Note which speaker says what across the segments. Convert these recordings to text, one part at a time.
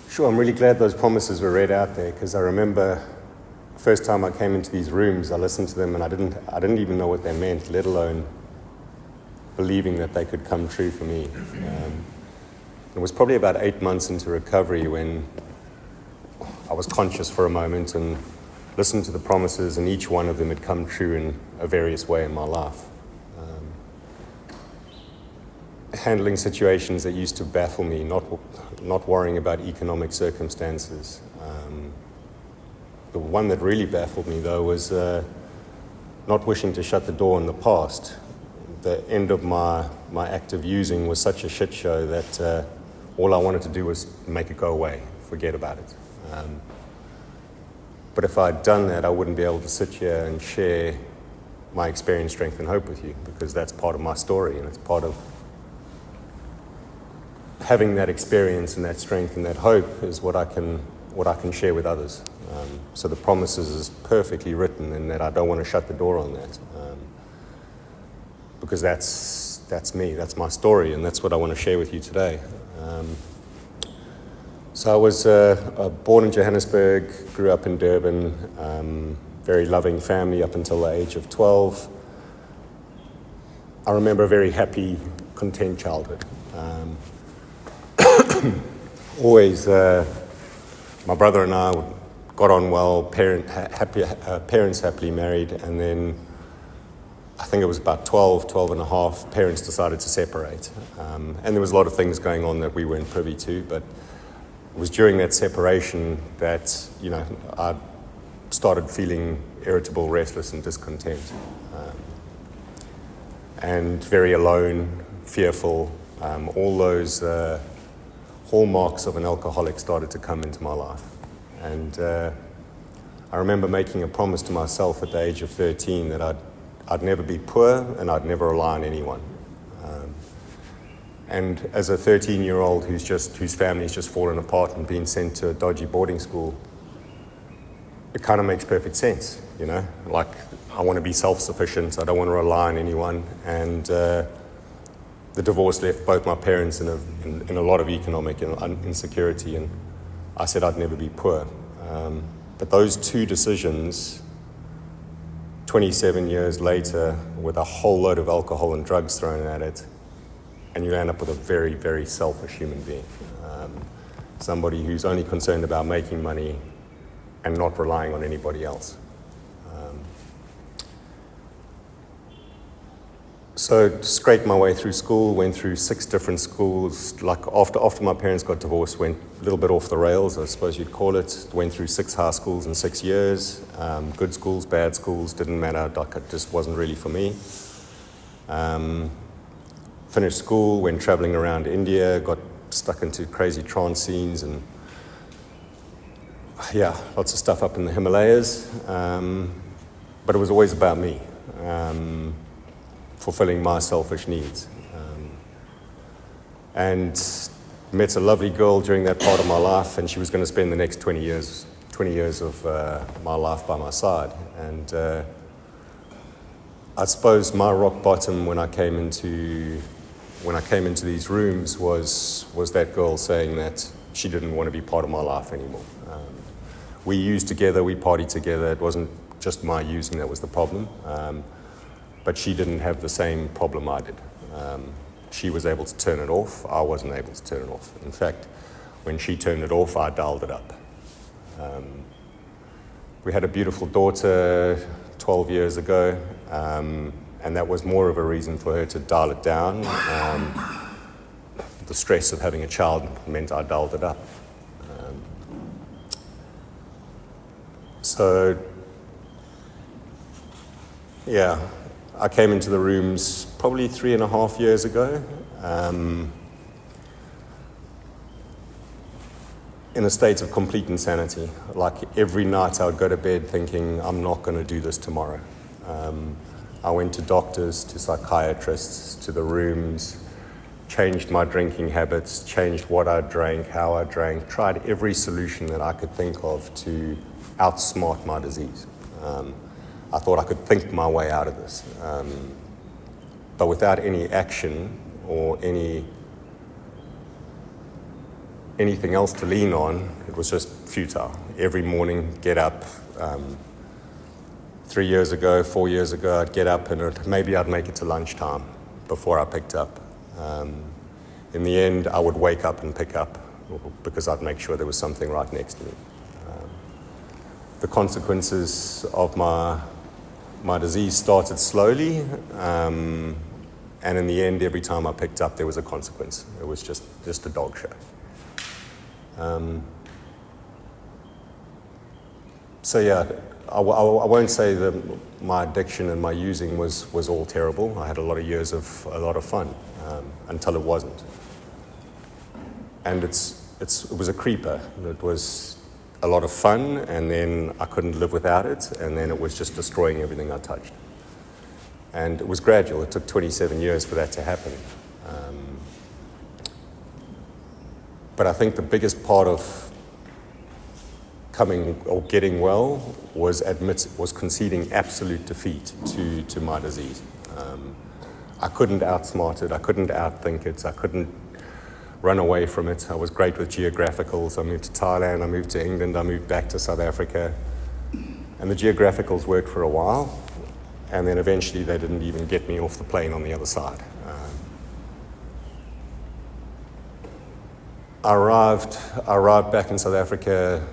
Speaker 1: Sure, I'm really glad those promises were read out there, because I remember the first time I came into these rooms, I listened to them and I didn't even know what they meant, let alone believing that they could come true for me. It was probably about 8 months into recovery when I was conscious for a moment and listened to the promises, and each one of them had come true in a various way in my life. Handling situations that used to baffle me, not worrying about economic circumstances. The one that really baffled me, though, was not wishing to shut the door on the past. The end of my active using was such a shit show that all I wanted to do was make it go away, forget about it. But if I'd done that, I wouldn't be able to sit here and share my experience, strength, and hope with you, because that's part of my story, and it's part of having that experience and that strength and that hope is what I can share with others. So the promises is perfectly written, in that I don't want to shut the door on that, because that's me, that's my story, and that's what I want to share with you today. So I was born in Johannesburg, grew up in Durban, very loving family up until the age of 12. I remember a very happy, content childhood. Always, my brother and I got on well, parents happily married, and then I think it was about 12 and a half, parents decided to separate. And there was a lot of things going on that we weren't privy to, but it was during that separation that, I started feeling irritable, restless, and discontent. And very alone, fearful. All those hallmarks of an alcoholic started to come into my life. And I remember making a promise to myself at the age of 13 that I'd never be poor and I'd never rely on anyone. And as a 13-year-old whose family's just fallen apart and been sent to a dodgy boarding school, it kind of makes perfect sense, Like, I want to be self-sufficient, I don't want to rely on anyone, and the divorce left both my parents in a lot of economic insecurity, and I said I'd never be poor. But those two decisions, 27 years later, with a whole load of alcohol and drugs thrown at it, and you end up with a very, very selfish human being. Somebody who's only concerned about making money and not relying on anybody else. So scraped my way through school, went through 6 different schools. Like after my parents got divorced, went a little bit off the rails, I suppose you'd call it. Went through 6 high schools in 6 years. Good schools, bad schools, didn't matter. Like, it just wasn't really for me. Finished school, went traveling around India, got stuck into crazy trance scenes, and lots of stuff up in the Himalayas. But it was always about me. Fulfilling my selfish needs. And met a lovely girl during that part of my life, and she was going to spend the next 20 years of my life by my side. And I suppose my rock bottom when I came into these rooms was that girl saying that she didn't want to be part of my life anymore. We used together, we partied together. It wasn't just my using that was the problem. But she didn't have the same problem I did. She was able to turn it off. I wasn't able to turn it off. In fact, when she turned it off, I dialed it up. We had a beautiful daughter 12 years ago, and that was more of a reason for her to dial it down. The stress of having a child meant I dialed it up. I came into the rooms probably 3.5 years ago, in a state of complete insanity. Like, every night I would go to bed thinking, I'm not going to do this tomorrow. I went to doctors, to psychiatrists, to the rooms, changed my drinking habits, changed what I drank, how I drank, tried every solution that I could think of to outsmart my disease. I thought I could think my way out of this. But without any action or any anything else to lean on, it was just futile. Every morning, get up. 3 years ago, 4 years ago, I'd get up and maybe I'd make it to lunchtime before I picked up. In the end, I would wake up and pick up because I'd make sure there was something right next to me. The consequences of my disease started slowly, and in the end, every time I picked up, there was a consequence. It was just a dog show. So yeah, I won't say that my addiction and my using was all terrible. I had a lot of years of a lot of fun until it wasn't. And it was a creeper. It was a lot of fun, and then I couldn't live without it, and then it was just destroying everything I touched. And it was gradual. It took 27 years for that to happen. But I think the biggest part of coming or getting well was conceding absolute defeat to my disease. I couldn't outsmart it. I couldn't outthink it. I couldn't run away from it. I was great with geographicals. I moved to Thailand. I moved to England. I moved back to South Africa. And the geographicals worked for a while. And then eventually they didn't even get me off the plane on the other side. I arrived back in South Africa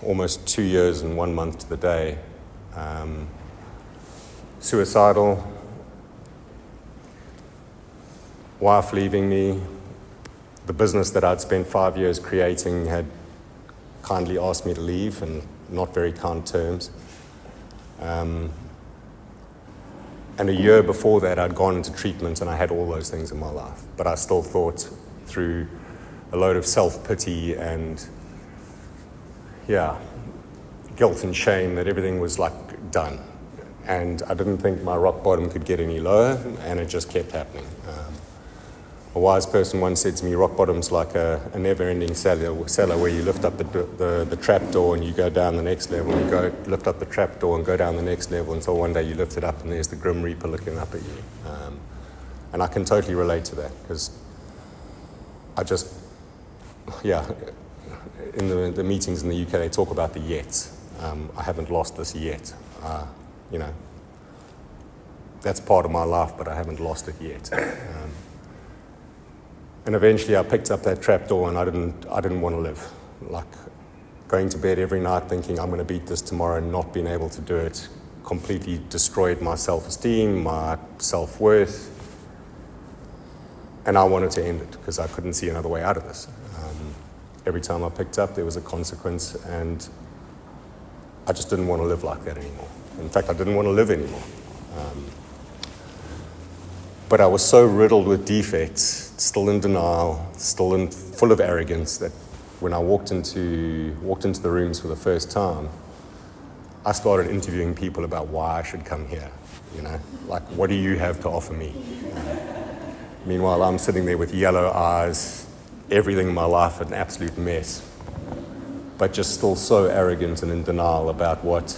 Speaker 1: almost 2 years and 1 month to the day. Suicidal, wife leaving me. The business that I'd spent 5 years creating had kindly asked me to leave, and not very kind terms. And a year before that, I'd gone into treatment and I had all those things in my life. But I still thought through a load of self-pity and, guilt and shame that everything was like done. And I didn't think my rock bottom could get any lower, and it just kept happening. A wise person once said to me, rock bottom's like a never-ending cellar where you lift up the trap door and you go down the next level, and you go lift up the trap door and go down the next level until one day you lift it up and there's the Grim Reaper looking up at you. And I can totally relate to that, because in the meetings in the UK, they talk about the yet. I haven't lost this yet. That's part of my life, but I haven't lost it yet. And eventually I picked up that trapdoor, and I didn't want to live. Like going to bed every night thinking I'm going to beat this tomorrow and not being able to do it completely destroyed my self-esteem, my self-worth. And I wanted to end it because I couldn't see another way out of this. Every time I picked up, there was a consequence, and I just didn't want to live like that anymore. In fact, I didn't want to live anymore. But I was so riddled with defects, still in denial, full of arrogance, that when I walked into the rooms for the first time, I started interviewing people about why I should come here. Like, what do you have to offer me? Meanwhile, I'm sitting there with yellow eyes, everything in my life an absolute mess, but just still so arrogant and in denial about what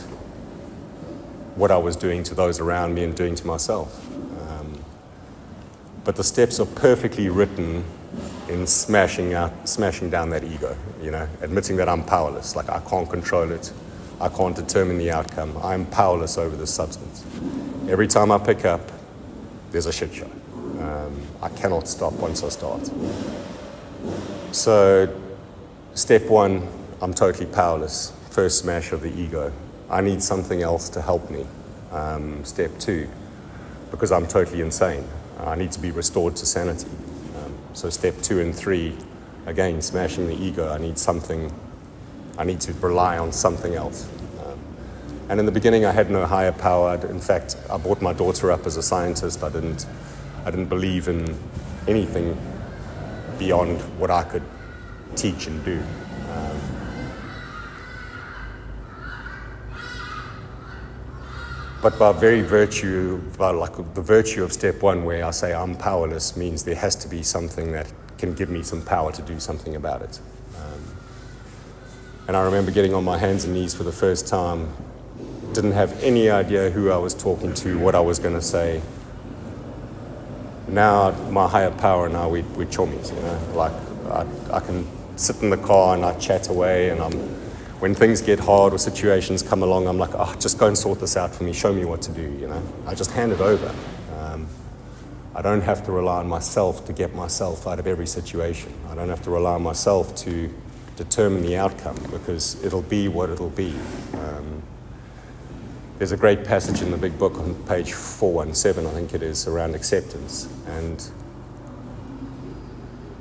Speaker 1: I was doing to those around me and doing to myself. But the steps are perfectly written in smashing down that ego, admitting that I'm powerless, like I can't control it, I can't determine the outcome, I'm powerless over this substance. Every time I pick up, there's a shit show. I cannot stop once I start. So, step one, I'm totally powerless. First smash of the ego. I need something else to help me. Step two, because I'm totally insane, I need to be restored to sanity. So step 2 and 3, again, smashing the ego. I need to rely on something else. And in the beginning, I had no higher power. In fact, I brought my daughter up as a scientist. I didn't believe in anything beyond what I could teach and do. But by the virtue of step 1, where I say I'm powerless, means there has to be something that can give me some power to do something about it. And I remember getting on my hands and knees for the first time, didn't have any idea who I was talking to, what I was going to say. Now, my higher power, now we're chummies, like I can sit in the car and I chat away, and when things get hard or situations come along, I'm like, oh, just go and sort this out for me, show me what to do, you know. I just hand it over. I don't have to rely on myself to get myself out of every situation. I don't have to rely on myself to determine the outcome, because it'll be what it'll be. There's a great passage in the big book on page 417, I think it is, around acceptance. And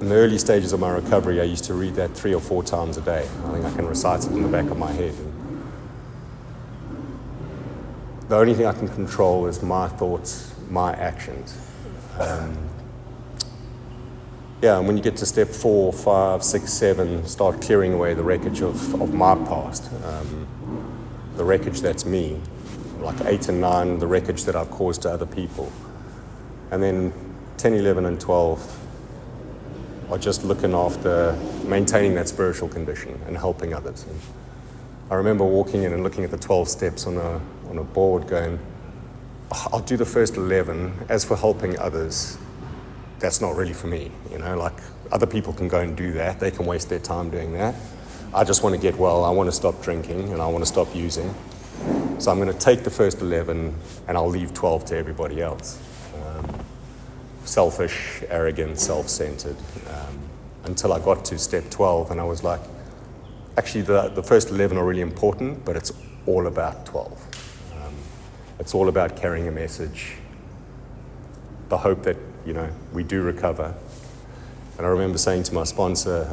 Speaker 1: in the early stages of my recovery, I used to read that 3 or 4 times a day. I think I can recite it in the back of my head. And the only thing I can control is my thoughts, my actions. And when you get to step 4, 5, 6, 7, start clearing away the wreckage of my past, the wreckage that's me, like 8 and 9, the wreckage that I've caused to other people. And then 10, 11, and 12 are just looking after maintaining that spiritual condition and helping others. And I remember walking in and looking at the 12 steps on a board going, oh, I'll do the first 11. As for helping others, that's not really for me. You know, like, other people can go and do that. They can waste their time doing that. I just want to get well. I want to stop drinking and I want to stop using. So I'm going to take the first 11 and I'll leave 12 to everybody else. Selfish, arrogant, self-centered, until I got to step 12 and I was like, actually the first 11 are really important, but it's all about 12. It's all about carrying a message, the hope that, you know, we do recover. And I remember saying to my sponsor,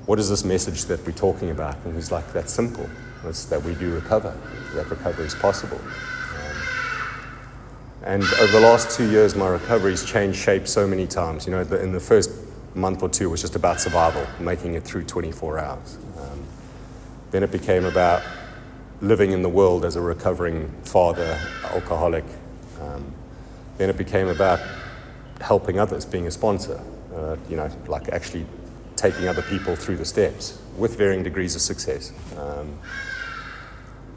Speaker 1: what is this message that we're talking about? And he's like, that's simple. It's that we do recover, that recovery is possible. And over the last 2 years, my recovery's changed shape so many times. You know, in the first month or two, it was just about survival, making it through 24 hours. Then it became about living in the world as a recovering father, alcoholic. Then it became about helping others, being a sponsor, you know, like actually taking other people through the steps with varying degrees of success.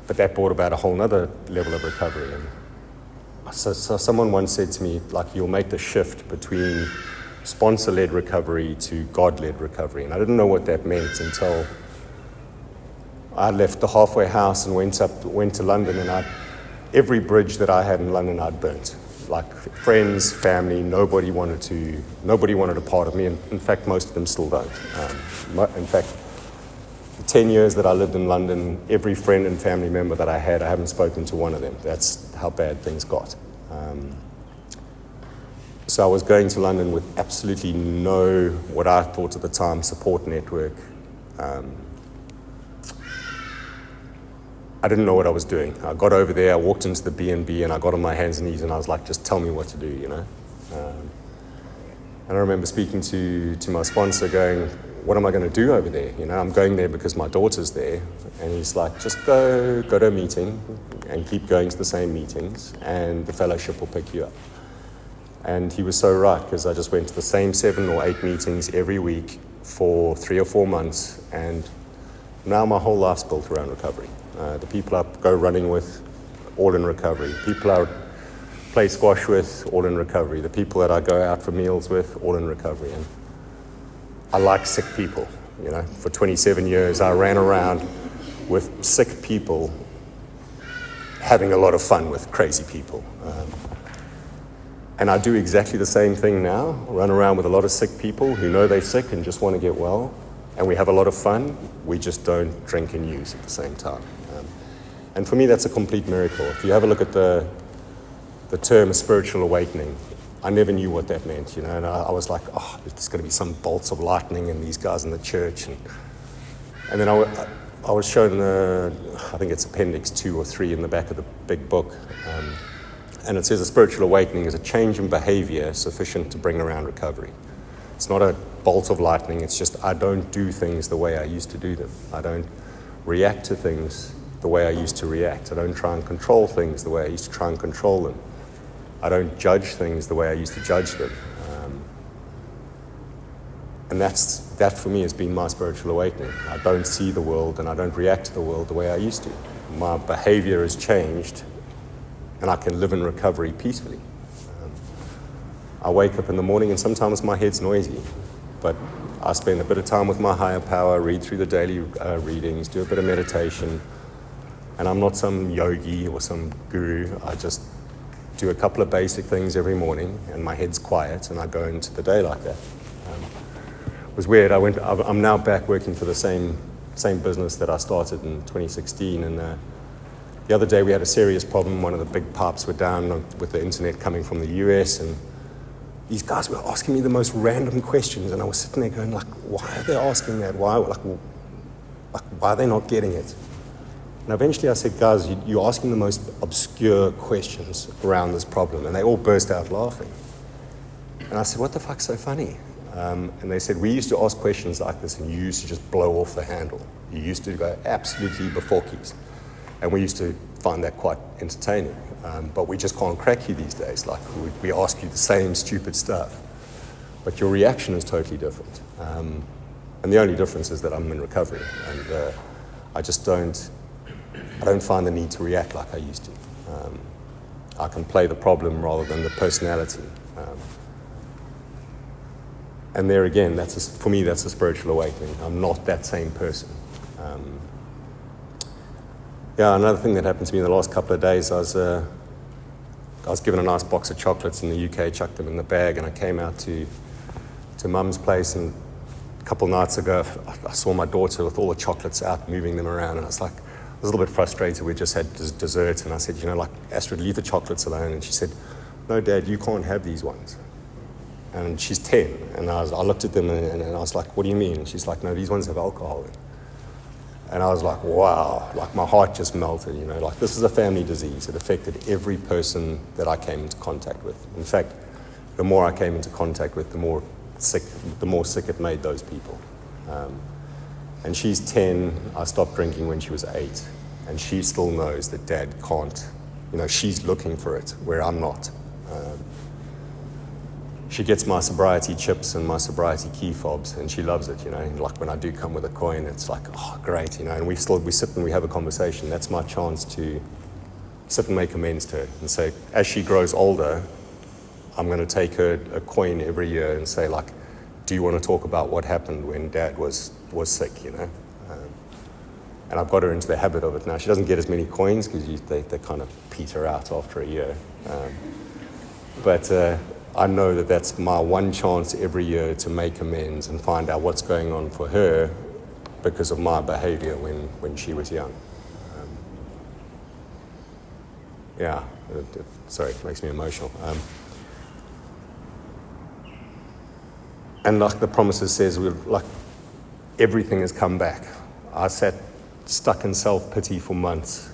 Speaker 1: But that brought about a whole other level of recovery. And so someone once said to me, like, you'll make the shift between sponsor-led recovery to God-led recovery. And I didn't know what that meant until I left the halfway house and went to London, and every bridge that I had in London I'd burnt. Like, friends, family, nobody wanted a part of me. And in fact, most of them still don't. In fact, the 10 years that I lived in London, every friend and family member that I haven't spoken to one of them. That's how bad things got. So I was going to London with absolutely no, what I thought at the time, support network. I didn't know what I was doing. I got over there, I walked into the B&B, and I got on my hands and knees, and I was like, just tell me what to do, you know. And I remember speaking to my sponsor going, what am I going to do over there? You know, I'm going there because my daughter's there. And he's like, just go to a meeting and keep going to the same meetings, and the fellowship will pick you up. And he was so right, because I just went to the same 7 or 8 meetings every week for 3 or 4 months, and now my whole life's built around recovery. The people I go running with, all in recovery. People I play squash with, all in recovery. The people that I go out for meals with, all in recovery. And I like sick people. You know, for 27 years, I ran around with sick people, having a lot of fun with crazy people. And I do exactly the same thing now. I run around with a lot of sick people who know they're sick and just want to get well. And we have a lot of fun. We just don't drink and use at the same time. And for me, that's a complete miracle. If you have a look at the term spiritual awakening, I never knew what that meant, you know. And I was like, oh, there's going to be some bolts of lightning and these guys in the church. And then I was shown, I think it's Appendix 2 or 3 in the back of the big book. And it says a spiritual awakening is a change in behavior sufficient to bring around recovery. It's not a bolt of lightning. It's just I don't do things the way I used to do them. I don't react to things the way I used to react. I don't try and control things the way I used to try and control them. I don't judge things the way I used to judge them. And that for me has been my spiritual awakening. I don't see the world and I don't react to the world the way I used to. My behavior has changed and I can live in recovery peacefully. I wake up in the morning and sometimes my head's noisy, but I spend a bit of time with my higher power, read through the daily readings, do a bit of meditation. And I'm not some yogi or some guru. I just do a couple of basic things every morning, and my head's quiet, and I go into the day like that. It was weird. I'm now back working for the same business that I started in 2016, and the other day we had a serious problem. One of the big pipes were down with the internet coming from the US, and these guys were asking me the most random questions, and I was sitting there going, like, why are they asking that? Why are they not getting it? And eventually I said, guys, you're asking the most obscure questions around this problem, and they all burst out laughing. And I said, what the fuck's so funny? And they said, we used to ask questions like this, and you used to just blow off the handle. You used to go absolutely before keys. And we used to find that quite entertaining. But we just can't crack you these days. Like, we ask you the same stupid stuff. But your reaction is totally different. And the only difference is that I'm in recovery. And I don't find the need to react like I used to. I can play the problem rather than the personality. And there again, for me, that's a spiritual awakening. I'm not that same person. Another thing that happened to me in the last couple of days, I was given a nice box of chocolates in the UK, chucked them in the bag, and I came out to Mum's place, and a couple of nights ago, I saw my daughter with all the chocolates out, moving them around, and I was a little bit frustrated. We just had dessert, and I said, Astrid, leave the chocolates alone. And she said, no, Dad, you can't have these ones. And she's 10, and I looked at them, and I was like, what do you mean? And she's like, no, these ones have alcohol in. And I was like, wow, like my heart just melted, like this is a family disease. It affected every person that I came into contact with. In fact, the more I came into contact with, the more sick it made those people. And she's 10, I stopped drinking when she was 8, and she still knows that Dad can't, she's looking for it, where I'm not. She gets my sobriety chips and my sobriety key fobs, and she loves it, Like when I do come with a coin, it's like, oh, great, And we sit and we have a conversation. That's my chance to sit and make amends to her and say, as she grows older, I'm going to take her a coin every year and say, like, do you want to talk about what happened when Dad was sick, And I've got her into the habit of it now. She doesn't get as many coins because they kind of peter out after a year. But I know that that's my one chance every year to make amends and find out what's going on for her because of my behavior when she was young. Sorry, it makes me emotional. And like the promises says, everything has come back. I sat stuck in self-pity for months.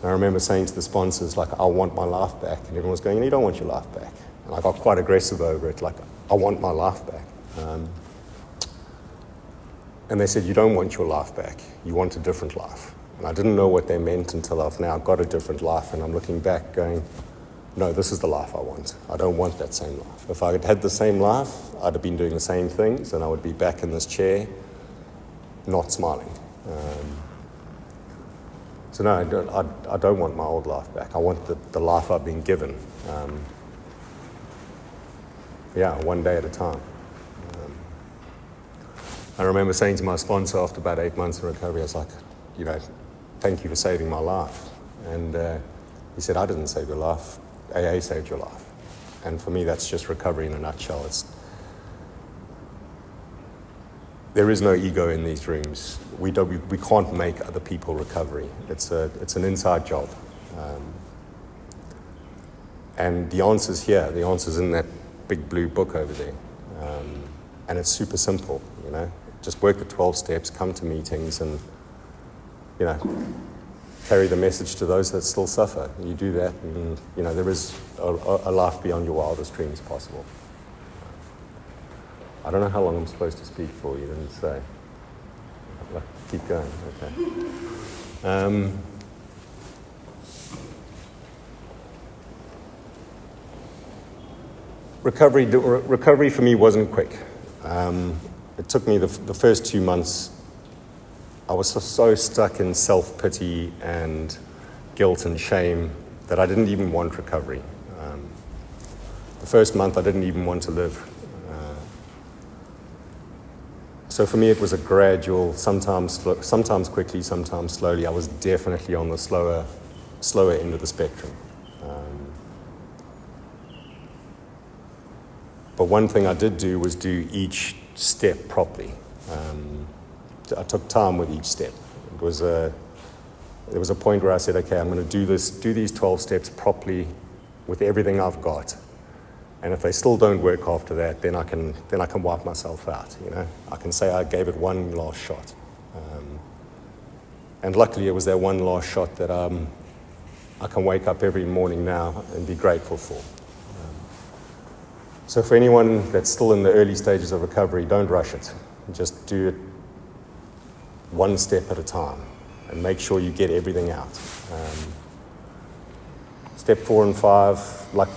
Speaker 1: I remember saying to the sponsors, I want my life back. And everyone was going, you don't want your life back. And I got quite aggressive over it, I want my life back. And they said, you don't want your life back. You want a different life. And I didn't know what they meant until I've now got a different life. And I'm looking back going, no, this is the life I want. I don't want that same life. If I had had the same life, I'd have been doing the same things, and I would be back in this chair, not smiling. So no, I don't want my old life back. I want the life I've been given. One day at a time. I remember saying to my sponsor after about 8 months in recovery, I was like, thank you for saving my life. And he said, I didn't save your life. AA saved your life. And for me, that's just recovery in a nutshell. There is no ego in these rooms. We can't make other people recovery. It's an inside job. And the answer's here. The answer's in that big blue book over there. And it's super simple, Just work the 12 steps, come to meetings, and, carry the message to those that still suffer. You do that, and, there is a life beyond your wildest dreams possible. I don't know how long I'm supposed to speak for, you didn't say. Keep going, okay. Recovery for me wasn't quick. It took me the first 2 months. I was so stuck in self-pity and guilt and shame that I didn't even want recovery. The first month I didn't even want to live. So for me, it was a gradual, sometimes quickly, sometimes slowly. I was definitely on the slower end of the spectrum. But one thing I did do was do each step properly. I took time with each step. There was a point where I said, okay, I'm going to do these 12 steps properly with everything I've got. And if they still don't work after that, then I can wipe myself out. You know, I can say I gave it one last shot. And luckily, it was that one last shot that I can wake up every morning now and be grateful for. So for anyone that's still in the early stages of recovery, don't rush it. Just do it one step at a time and make sure you get everything out. Step 4 and 5, like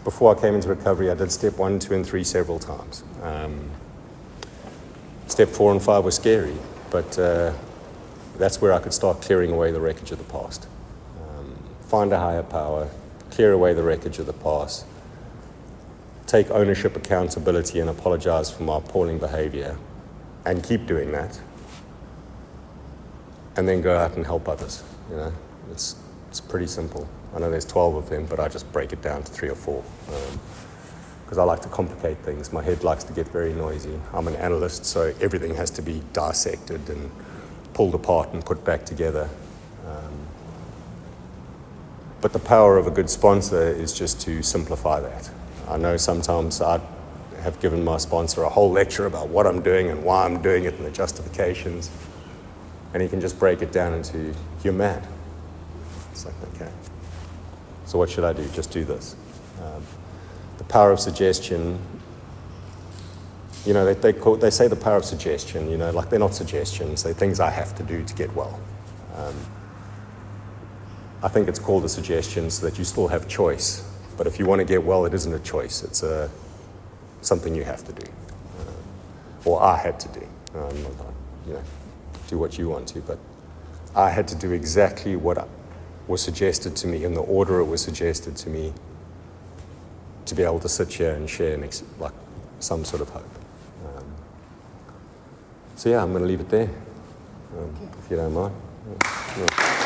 Speaker 1: before I came into recovery, I did step 1, 2, and 3 several times. Step 4 and 5 were scary, but that's where I could start clearing away the wreckage of the past. Find a higher power, clear away the wreckage of the past, take ownership, accountability, and apologize for my appalling behavior, and keep doing that, and then go out and help others. You know, it's pretty simple. I know there's 12 of them, but I just break it down to 3 or 4 because I like to complicate things. My head likes to get very noisy. I'm an analyst, so everything has to be dissected and pulled apart and put back together. But the power of a good sponsor is just to simplify that. I know sometimes I have given my sponsor a whole lecture about what I'm doing and why I'm doing it and the justifications, and he can just break it down into, you're mad. It's like, okay. So what should I do? Just do this. The power of suggestion, you know, they say the power of suggestion, you know, like they're not suggestions, they're things I have to do to get well. I think it's called a suggestion so that you still have choice. But if you want to get well, it isn't a choice. It's something you have to do, or I had to do. You know, do what you want to, but I had to do exactly what was suggested to me in the order it was suggested to me to be able to sit here and share like some sort of hope. So yeah, I'm going to leave it there, if you don't mind. Yeah.